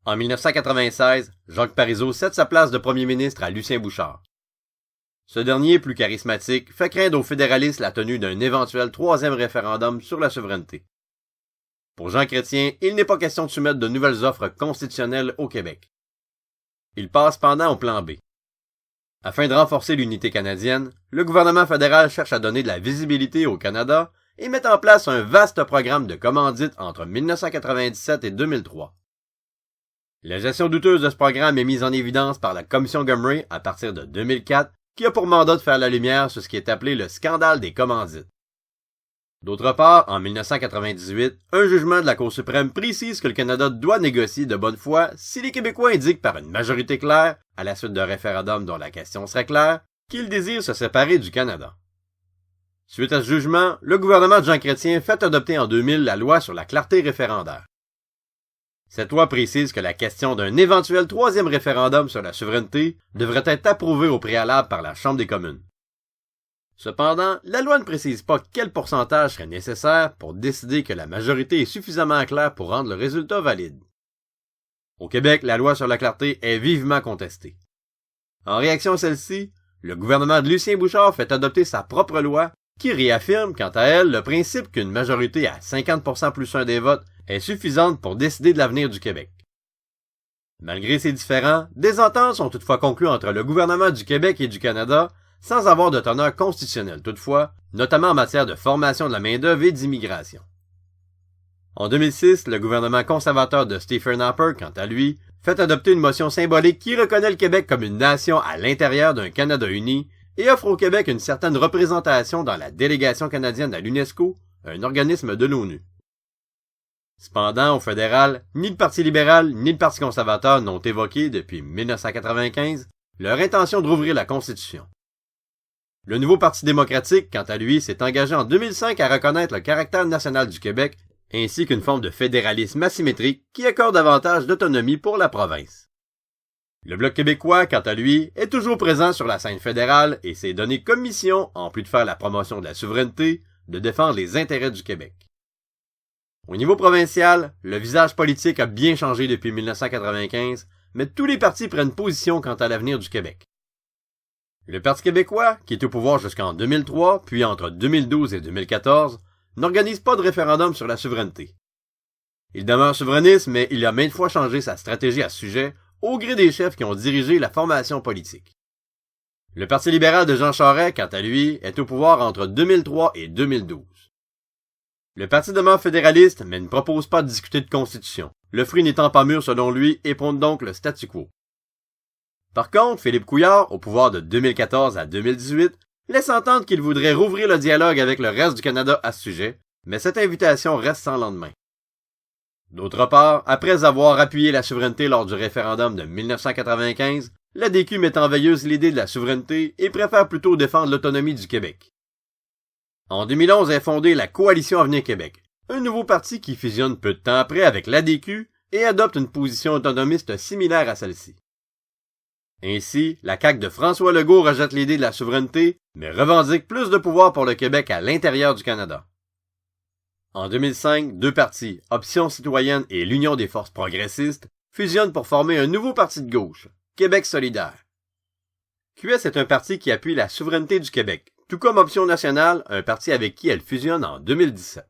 En 1996, Jacques Parizeau cède sa place de premier ministre à Lucien Bouchard. Ce dernier, plus charismatique, fait craindre aux fédéralistes la tenue d'un éventuel troisième référendum sur la souveraineté. Pour Jean Chrétien, il n'est pas question de soumettre de nouvelles offres constitutionnelles au Québec. Il passe cependant au plan B. Afin de renforcer l'unité canadienne, le gouvernement fédéral cherche à donner de la visibilité au Canada et met en place un vaste programme de commandites entre 1997 et 2003. La gestion douteuse de ce programme est mise en évidence par la Commission Gomery à partir de 2004, qui a pour mandat de faire la lumière sur ce qui est appelé le scandale des commandites. D'autre part, en 1998, un jugement de la Cour suprême précise que le Canada doit négocier de bonne foi si les Québécois indiquent par une majorité claire, à la suite d'un référendum dont la question serait claire, qu'ils désirent se séparer du Canada. Suite à ce jugement, le gouvernement de Jean Chrétien fait adopter en 2000 la loi sur la clarté référendaire. Cette loi précise que la question d'un éventuel troisième référendum sur la souveraineté devrait être approuvée au préalable par la Chambre des communes. Cependant, la loi ne précise pas quel pourcentage serait nécessaire pour décider que la majorité est suffisamment claire pour rendre le résultat valide. Au Québec, la loi sur la clarté est vivement contestée. En réaction à celle-ci, le gouvernement de Lucien Bouchard fait adopter sa propre loi qui réaffirme, quant à elle, le principe qu'une majorité à 50% plus un des votes est suffisante pour décider de l'avenir du Québec. Malgré ces différends, des ententes sont toutefois conclues entre le gouvernement du Québec et du Canada, sans avoir de teneur constitutionnelle toutefois, notamment en matière de formation de la main-d'œuvre et d'immigration. En 2006, le gouvernement conservateur de Stephen Harper, quant à lui, fait adopter une motion symbolique qui reconnaît le Québec comme une nation à l'intérieur d'un Canada uni et offre au Québec une certaine représentation dans la délégation canadienne à l'UNESCO, un organisme de l'ONU. Cependant, au fédéral, ni le Parti libéral ni le Parti conservateur n'ont évoqué, depuis 1995, leur intention de rouvrir la Constitution. Le nouveau Parti démocratique, quant à lui, s'est engagé en 2005 à reconnaître le caractère national du Québec, ainsi qu'une forme de fédéralisme asymétrique qui accorde davantage d'autonomie pour la province. Le Bloc québécois, quant à lui, est toujours présent sur la scène fédérale et s'est donné comme mission, en plus de faire la promotion de la souveraineté, de défendre les intérêts du Québec. Au niveau provincial, le visage politique a bien changé depuis 1995, mais tous les partis prennent position quant à l'avenir du Québec. Le Parti québécois, qui est au pouvoir jusqu'en 2003, puis entre 2012 et 2014, n'organise pas de référendum sur la souveraineté. Il demeure souverainiste, mais il a maintes fois changé sa stratégie à ce sujet, au gré des chefs qui ont dirigé la formation politique. Le Parti libéral de Jean Charest, quant à lui, est au pouvoir entre 2003 et 2012. Le parti demeure fédéraliste, mais ne propose pas de discuter de constitution, le fruit n'étant pas mûr selon lui et prône donc le statu quo. Par contre, Philippe Couillard, au pouvoir de 2014 à 2018, laisse entendre qu'il voudrait rouvrir le dialogue avec le reste du Canada à ce sujet, mais cette invitation reste sans lendemain. D'autre part, après avoir appuyé la souveraineté lors du référendum de 1995, l'ADQ met en veilleuse l'idée de la souveraineté et préfère plutôt défendre l'autonomie du Québec. En 2011 est fondée la Coalition Avenir Québec, un nouveau parti qui fusionne peu de temps après avec l'ADQ et adopte une position autonomiste similaire à celle-ci. Ainsi, la CAQ de François Legault rejette l'idée de la souveraineté, mais revendique plus de pouvoir pour le Québec à l'intérieur du Canada. En 2005, deux partis, Option citoyenne et l'Union des forces progressistes, fusionnent pour former un nouveau parti de gauche, Québec solidaire. QS est un parti qui appuie la souveraineté du Québec, tout comme Option nationale, un parti avec qui elle fusionne en 2017.